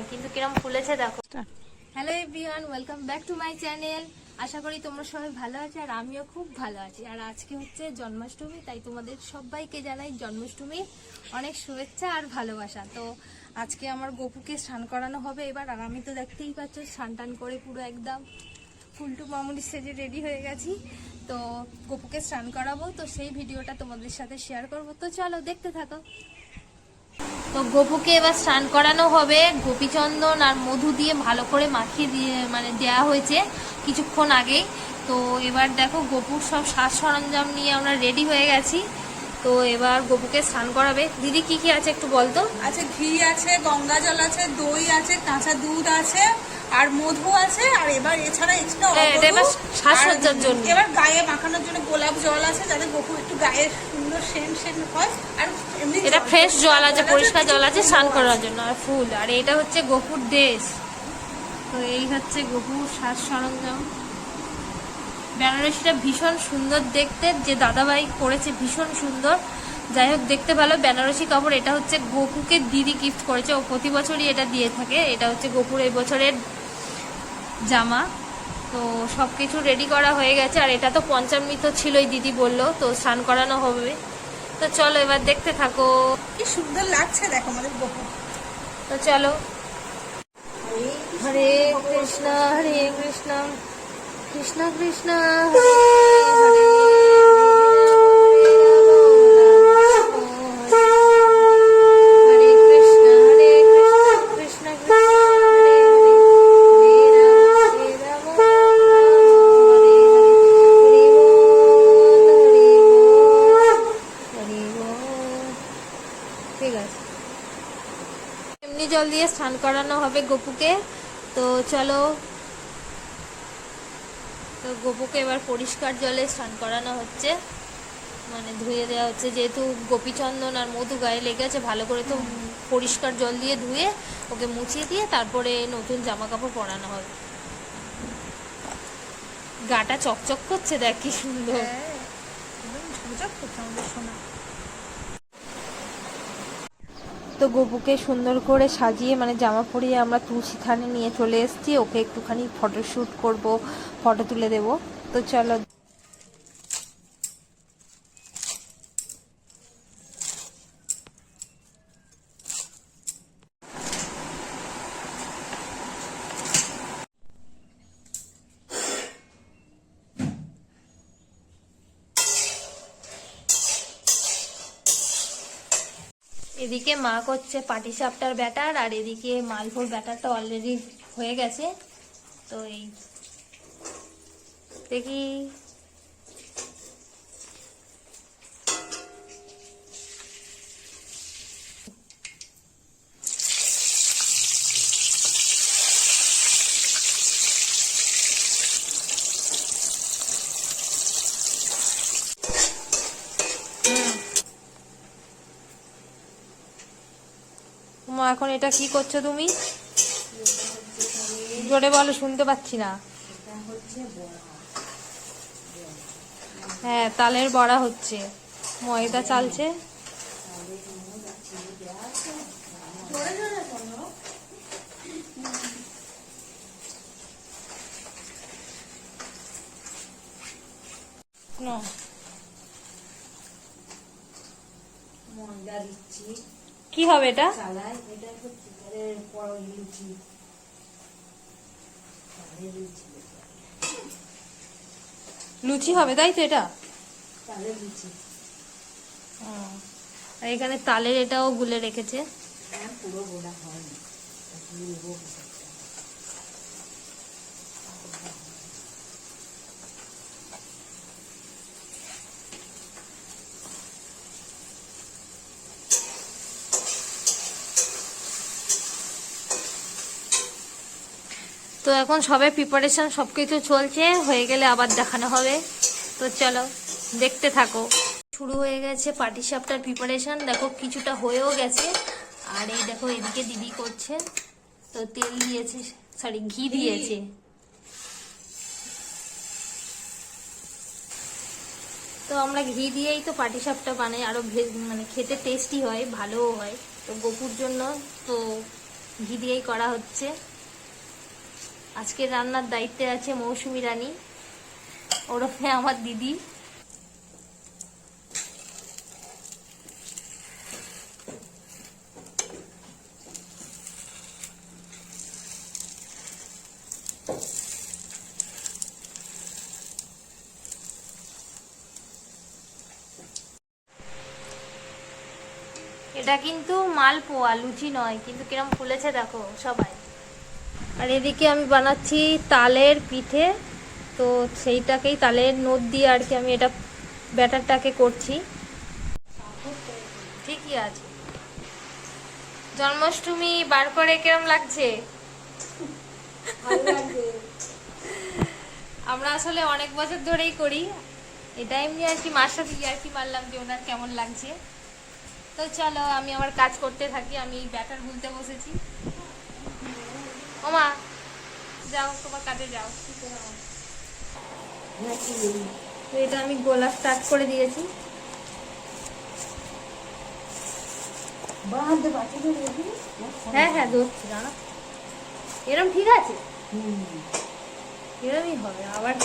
কিন্তু কিরম ফুলেছে দেখো। Hello everyone, welcome back to my channel. আশা করি তোমরা সবাই ভালো আছো আর আমিও খুব ভালো আছি। আর আজকে হচ্ছে জন্মাষ্টমী, তাই তোমাদের সবাইকে জানাই জন্মাষ্টমীর অনেক শুভেচ্ছা আর ভালোবাসা। তো আজকে আমার গপুকে স্নান করানো হবে এবার। আর আমি তো দেখতেই পাচ্ছ স্নান টান করে পুরো একদম ফুলটু মামুনি সেজে রেডি হয়ে গেছি। তো গপুকে স্নান করাবো, তো সেই ভিডিওটা তোমাদের সাথে শেয়ার করবো। তো চলো দেখতে থাকো। তো গপুকে এবার স্নান করানো হবে। গোপীচন্দন আর মধু দিয়ে ভালো করে মাখিয়ে দিয়ে মানে দেওয়া হয়েছে কিছুক্ষণ আগেই। তো এবার দেখো গপুর সব সাজ সরঞ্জাম নিয়ে আমরা রেডি হয়ে গেছি। তো এবার গপুকে স্নান করাবে। দিদি কি কি আছে একটু বলতো। আছে ঘি আছে, গঙ্গা জল আছে, দই আছে, কাঁচা দুধ আছে আর মধু আছে। আর এবার এছাড়া এক্সট্রা সাজসজ্জার জন্য এবার গায়ে মাখানোর জন্য গোলাপ জল আছে, যাতে গপু একটু গায়ে সুন্দর সেন্ট হয়। আর এমনি এটা ফ্রেশ জল আছে, পরিষ্কার জল আছে স্নান করার জন্য। আর ফুল, আর এটা হচ্ছে গপুর দেশ। তো এই হচ্ছে গপুর সাজ সরঞ্জাম। বেনারসিটা ভীষণ সুন্দর দেখতে, যে দাদাভাই করেছে ভীষণ সুন্দর। যাই হোক দেখতে ভালো বেনারসি কাপড়। এটা হচ্ছে গপুকে দিদি গিফট করেছে, ও প্রতি বছরই এটা দিয়ে থাকে। এটা হচ্ছে গপুর এই বছরের জামা। তো সবকিছু রেডি করা হয়ে গেছে। আর এটা তো পঞ্চামৃত ছিলই, দিদি বললো। তো স্নান করানো হবে। তো চলো এবার দেখতে থাকো। কি সুন্দর লাগছে দেখো আমাদের গপু। তো চলো। হরে কৃষ্ণ হরে কৃষ্ণ কৃষ্ণ কৃষ্ণ হরে হরে হরে কৃষ্ণ হরে কৃষ্ণ কৃষ্ণ কৃষ্ণ হরে হরে রাম হরে হরে বল। ঠিক আছে, এমনি জল দিয়ে স্নান করানো হবে গপুকে। তো চলো। তো গপুকে এবার পরিষ্কার জলে স্নান করানো হচ্ছে, মানে ধুয়ে দেওয়া হচ্ছে। যেহেতু গোপীচন্দন আর মধু গায়ে লেগেছে ভালো করে, তো পরিষ্কার জল দিয়ে ধুয়ে ওকে মুছিয়ে দিয়ে তারপরে নতুন জামা কাপড় পরানো হবে। গাটা চকচক করছে, দেখ কি সুন্দর। তো গপুকে সুন্দর করে সাজিয়ে মানে জামা পরিয়ে আমরা তুলসী থানে নিয়ে চলে এসেছি। ওকে একটুখানি ফটোশ্যুট করব, ফটো তুলে দেব। তো চলো। এদিকে মা করছে পাটিসাপটার ব্যাটার, আর এদিকে মালভোর ব্যাটারটা অলরেডি হয়ে গেছে। তো এই দেখি মা এখন এটা কি করছো তুমি? জোরে বলো, শুনতে পাচ্ছি না। হ্যাঁ, তালের বড়া হচ্ছে, ময়দা চালছে। ময়দা দিচ্ছি। কি হবে এটা? লুচি হবে, তাই তো? এটা আর এখানে তালের এটাও গুলে রেখেছে। পুরো গোলা হয়নি। তো এখন সবে প্রিপারেশন সবকিছু চলছে, হয়ে গেলে আবার দেখানো হবে। তো চলো দেখতে থাকো। শুরু হয়ে গেছে পাটিসাপটার প্রিপারেশন। দেখো কিছুটা হয়েও গেছে। আর এই দেখো এদিকে দিদি করছে। তো তেল দিয়েছে, সরি ঘি দিয়েছে। তো আমরা ঘি দিয়েই তো পাটিসাপটা বানাই, আরো মানে খেতে টেস্টি হয়, ভালোও হয়। তো গপুর জন্য তো ঘি দিয়েই করা হচ্ছে। আজকে রান্নার দায়িত্বে আছে মৌসুমী রানী, ওরফে আমার দিদি। এটা কিন্তু মালপোয়া, লুচি নয়, কিন্তু কিরম ফুলেছে দেখো সবাই। আর এদিকে আমি বানাচ্ছি তালের পিঠে, তো সেইটাকেই তালের নোট দিয়ে আর কি আমি এটা ব্যাটারটাকে করছি। ঠিকই আছে। জন্মাষ্টমী বার করে কিরম লাগছে? আমরা আসলে অনেক বছর ধরেই করি এটা, এমনি আর কি মার সাথে আর কি মারলাম যে ওনার কেমন লাগছে। তো চলো আমি আমার কাজ করতে থাকি, আমি ব্যাটার গুলতে বসেছি। ওমা যাও, তোমার কাজে যাও। তো এটা আমি গোলা স্টার্ট করে দিয়েছি। হ্যাঁ হ্যাঁ ধরছি না, এরম ঠিক আছে, এরমই হবে আবার।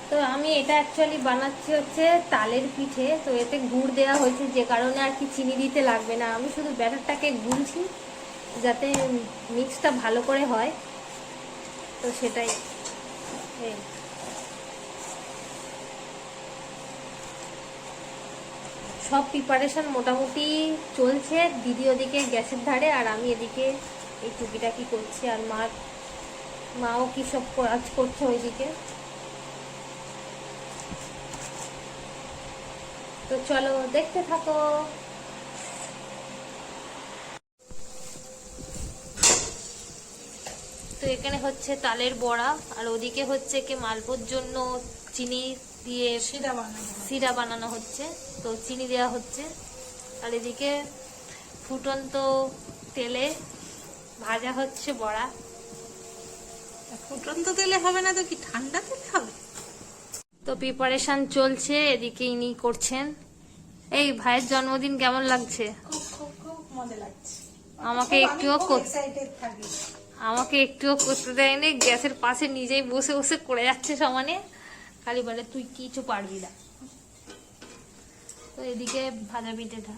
তো আমি এটা অ্যাকচুয়ালি বানাচ্ছি হচ্ছে তালের পিঠে। তো এতে গুড় দেওয়া হয়েছে, যে কারণে আর কি চিনি দিতে লাগবে না। আমি শুধু ব্যাটারটাকে গুলছি যাতে মিক্সটা ভালো করে হয়, তো সেটাই। সব প্রিপারেশন মোটামুটি চলছে, দিদি ওদিকে গ্যাসের ধারে আর আমি এদিকে এই টুকিটাকি করছি। আর মাও কি সব কাজ করছে ওইদিকে। তো চলো দেখতে থাকো। তো এখানে হচ্ছে তালের বড়া, আর ওদিকে হচ্ছে কি মালপোর জন্য চিনি দিয়ে সিরা বানানো হচ্ছে। তো চিনি দেওয়া হচ্ছে, আর এদিকে ফুটন্ত তেলে ভাজা হচ্ছে বড়া। ফুটন্ত তেলে হবে না তো কি ঠান্ডা তেলে হবে? তো প্রিপারেশন চলছে, এদিকে ইনি করছেন। এই ভাইয়ের জন্মদিন কেমন লাগছে? খুব মজা লাগছে। আমাকে একটুও করতে দেয়নি, গ্যাসের পাশে নিজেই বসে বসে করে যাচ্ছে সমানে, খালি বলে তুই কিছু পারবি না। তো এদিকে ভাজা পিঠেটা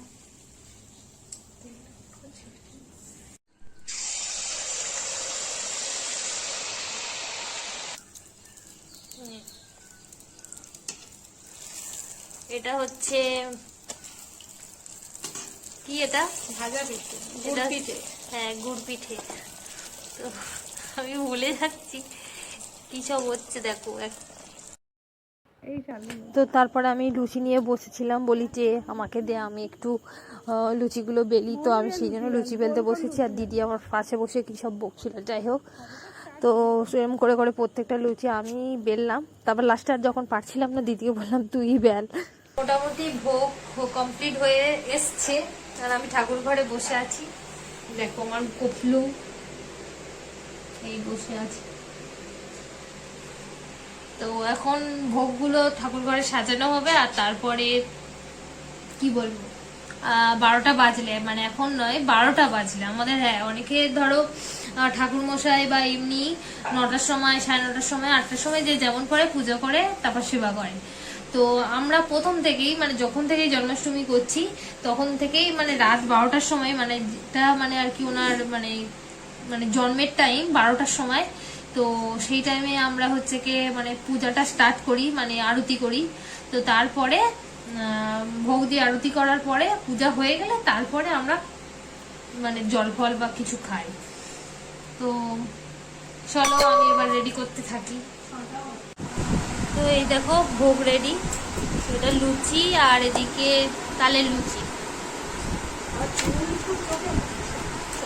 এটা হচ্ছে কি, এটা ভাজা পিঠে, এটা হ্যাঁ গুড় পিঠে। তো আমি ভুলে যাচ্ছি কি সব হচ্ছে দেখো। তো তারপরে আমি লুচি নিয়ে বসেছিলাম, বলি যে আমাকে দে, আমি একটু লুচিগুলো বেলি। তো আমি সেই জন্য লুচি বেলতে বসেছি, আর দিদি আমার পাশে বসে কী সব বকছিল। যাই হোক, তো সেরকম করে করে প্রত্যেকটা লুচি আমি বেললাম। তারপর লাস্টে আর যখন পারছিলাম না, দিদিকে বললাম তুই বেল। মোটামুটি ভোগ কমপ্লিট হয়ে এসছে, আর আমি ঠাকুর ঘরে বসে আছি। দেখো আমার কপলু এই বসে আছে। তো এখন ভোগগুলো ঠাকুর ঘরে সাজানো হবে, আর তারপরে কি বলবো 12টা বাজলে, মানে এখন নয় 12টা বাজলে আমাদের, হ্যাঁ অনেকে ধরো ঠাকুর মশাই বা এমনি 9টার সময়, 9:30টার সময়, 8টার সময় যে যেমন করে পুজো করে তারপর সেবা করে। তো আমরা প্রথম থেকেই মানে যখন থেকেই জন্মাষ্টমী করছি তখন থেকেই মানে রাত 12টার সময়, মানে যেটা মানে আর কি ওনার মানে জন্মের টাইম 12টার সময়, তো সেই টাইমে আমরা হচ্ছে কি মানে পূজাটা স্টার্ট করি, মানে আরতি করি। তো তারপরে ভোগ দিয়ে আরতি করার পরে পূজা হয়ে গেলে তারপরে আমরা মানে জল ফল বা কিছু খাই। তো চলো আমি এবার রেডি করতে থাকি। তো এই দেখো ভোগ রেডি, এটা লুচি আর এদিকে তালের লুচি,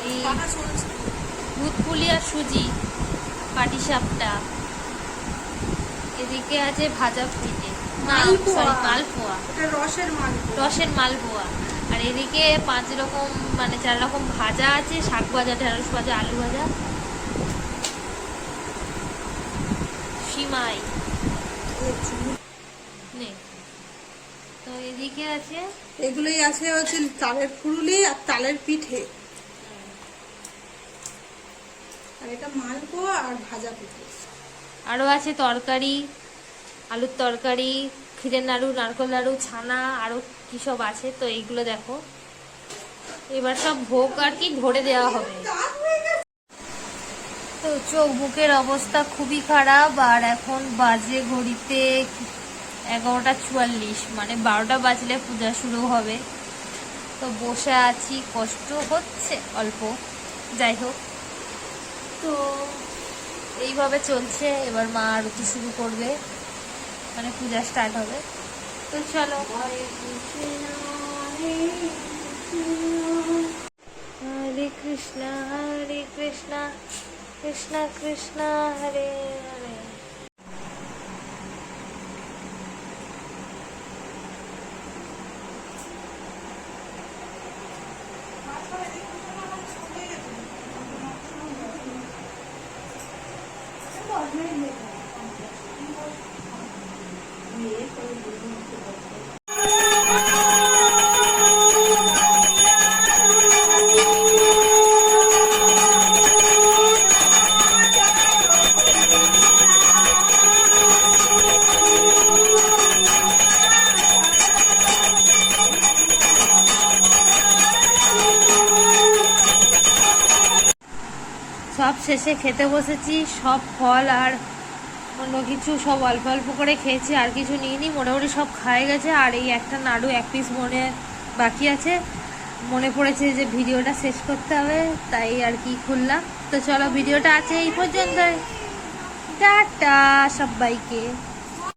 এই দুধ পুলি আর সুজি, পাটিসাপটা, এদিকে আছে ভাজা পিঠে, মালপোয়া, রসের মালপোয়া। রসের মালপোয়া, আর এদিকে 5 রকম মানে 4 রকম ভাজা আছে, শাক ভাজা, ঢেঁড়স ভাজা, আলু ভাজা, সিমাই নে। তো এদিকে আছে এগুলোই আছে হচ্ছে তালের ফুরুলি আর তালের পিঠে, আর এটা মালপোয়া আর ভাজা পিঠে। আরও আছে তরকারি, আলুর তরকারি, ক্ষীরের নাড়ু, নারকেল নাড়ু, ছানা, আরও কী সব আছে। তো এইগুলো দেখো, এবার সব ভোগ আর কি ধরে দেওয়া হবে। তো চোখ মুখের অবস্থা খুবই খারাপ, আর এখন বাজে ঘড়িতে 11:44, মানে 12টা বাজলে পূজা শুরু হবে। তো বসে আছি, কষ্ট হচ্ছে অল্প, যাই হোক। তো এইভাবে চলছে। এবার মা আরতি শুরু করবে, মানে পূজা স্টার্ট হবে। তো চলো। হরে কৃষ্ণ হরে কৃষ্ণ কৃষ্ণ কৃষ্ণ হরে হরে। সব শেষে খেতে বসেছি, সব ফল আর অন্য কিছু সব অল্প অল্প করে খেয়েছি, আর কিছু নিইনি। মোটামুটি সব খাওয়া গেছে। আর এই একটা নাড়ু 1 পিস মনে বাকি আছে, মনে পড়েছে যে ভিডিওটা শেষ করতে হবে, তাই আর কি খুললাম। তো চলো, ভিডিওটা আছে এই পর্যন্তই। টাটা সবাইকে।